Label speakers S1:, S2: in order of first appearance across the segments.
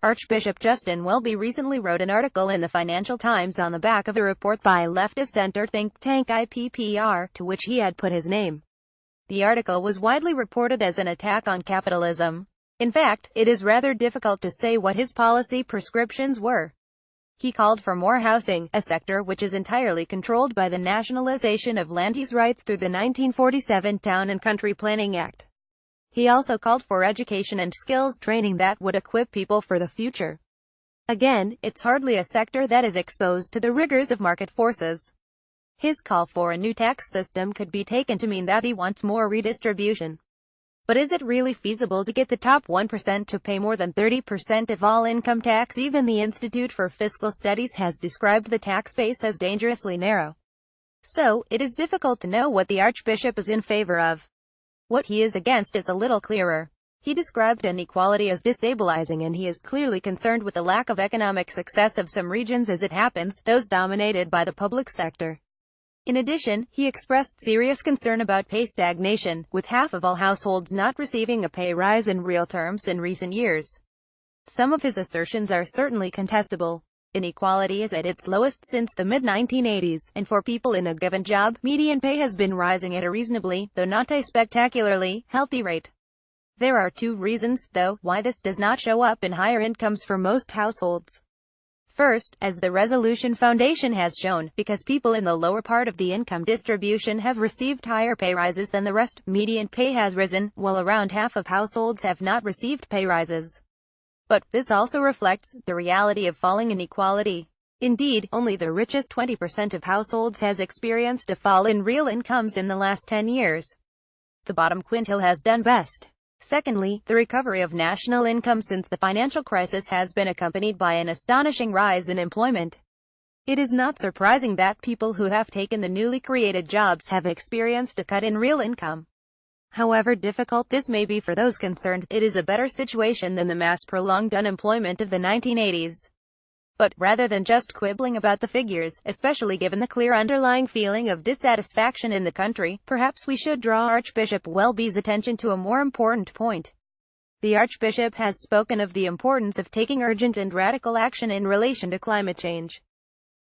S1: Archbishop Justin Welby recently wrote an article in the Financial Times on the back of a report by left-of-center think tank IPPR, to which he had put his name. The article was widely reported as an attack on capitalism. In fact, it is rather difficult to say what his policy prescriptions were. He called for more housing, a sector which is entirely controlled by the nationalization of land use rights through the 1947 Town and Country Planning Act. He also called for education and skills training that would equip people for the future. Again, it's hardly a sector that is exposed to the rigors of market forces. His call for a new tax system could be taken to mean that he wants more redistribution. But is it really feasible to get the top 1% to pay more than 30% of all income tax? Even the Institute for Fiscal Studies has described the tax base as dangerously narrow. So, it is difficult to know what the Archbishop is in favor of. What he is against is a little clearer. He described inequality as destabilizing, and he is clearly concerned with the lack of economic success of some regions, as it happens, those dominated by the public sector. In addition, he expressed serious concern about pay stagnation, with half of all households not receiving a pay rise in real terms in recent years. Some of his assertions are certainly contestable. Inequality is at its lowest since the mid-1980s, and for people in a given job, median pay has been rising at a reasonably, though not a spectacularly, healthy rate. There are two reasons, though, why this does not show up in higher incomes for most households. First, as the Resolution Foundation has shown, because people in the lower part of the income distribution have received higher pay rises than the rest, median pay has risen, while around half of households have not received pay rises. But this also reflects the reality of falling inequality. Indeed, only the richest 20% of households has experienced a fall in real incomes in the last 10 years. The bottom quintile has done best. Secondly, the recovery of national income since the financial crisis has been accompanied by an astonishing rise in employment. It is not surprising that people who have taken the newly created jobs have experienced a cut in real income. However difficult this may be for those concerned, it is a better situation than the mass prolonged unemployment of the 1980s. But, rather than just quibbling about the figures, especially given the clear underlying feeling of dissatisfaction in the country, perhaps we should draw Archbishop Welby's attention to a more important point. The Archbishop has spoken of the importance of taking urgent and radical action in relation to climate change.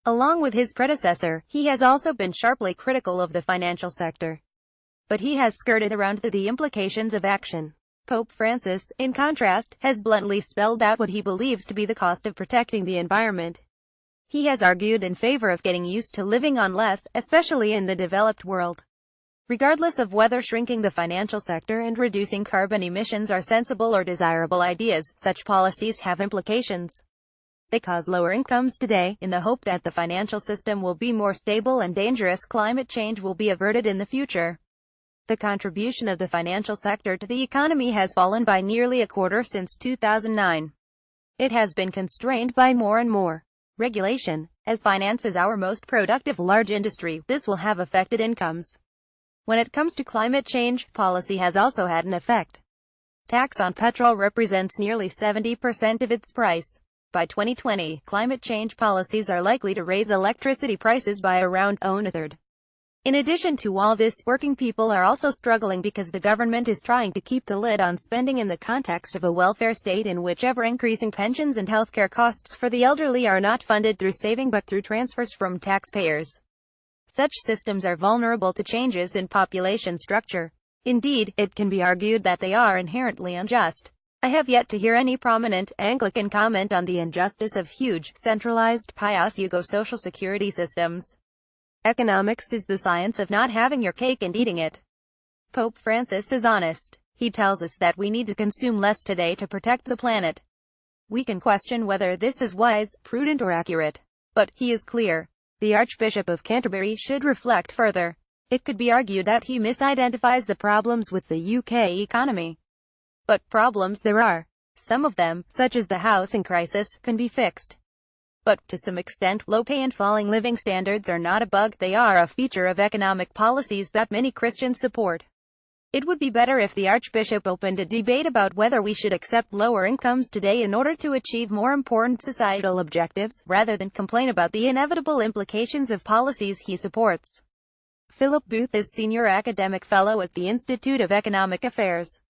S1: Along with his predecessor, he has also been sharply critical of the financial sector. But he has skirted around the implications of action. Pope Francis, in contrast, has bluntly spelled out what he believes to be the cost of protecting the environment. He has argued in favor of getting used to living on less, especially in the developed world. Regardless of whether shrinking the financial sector and reducing carbon emissions are sensible or desirable ideas, such policies have implications. They cause lower incomes today, in the hope that the financial system will be more stable and dangerous climate change will be averted in the future. The contribution of the financial sector to the economy has fallen by nearly a quarter since 2009. It has been constrained by more and more regulation. As finance is our most productive large industry, this will have affected incomes. When it comes to climate change, policy has also had an effect. Tax on petrol represents nearly 70% of its price. By 2020, climate change policies are likely to raise electricity prices by around a third. In addition to all this, working people are also struggling because the government is trying to keep the lid on spending in the context of a welfare state in which ever-increasing pensions and healthcare costs for the elderly are not funded through saving but through transfers from taxpayers. Such systems are vulnerable to changes in population structure. Indeed, it can be argued that they are inherently unjust. I have yet to hear any prominent Anglican comment on the injustice of huge, centralized, pay-as-you-go social security systems. Economics is the science of not having your cake and eating it. Pope Francis is honest. He tells us that we need to consume less today to protect the planet. We can question whether this is wise, prudent or accurate. But, he is clear. The Archbishop of Canterbury should reflect further. It could be argued that he misidentifies the problems with the UK economy. But problems there are. Some of them, such as the housing crisis, can be fixed. But, to some extent, low pay and falling living standards are not a bug, they are a feature of economic policies that many Christians support. It would be better if the Archbishop opened a debate about whether we should accept lower incomes today in order to achieve more important societal objectives, rather than complain about the inevitable implications of policies he supports. Philip Booth is Senior Academic Fellow at the Institute of Economic Affairs.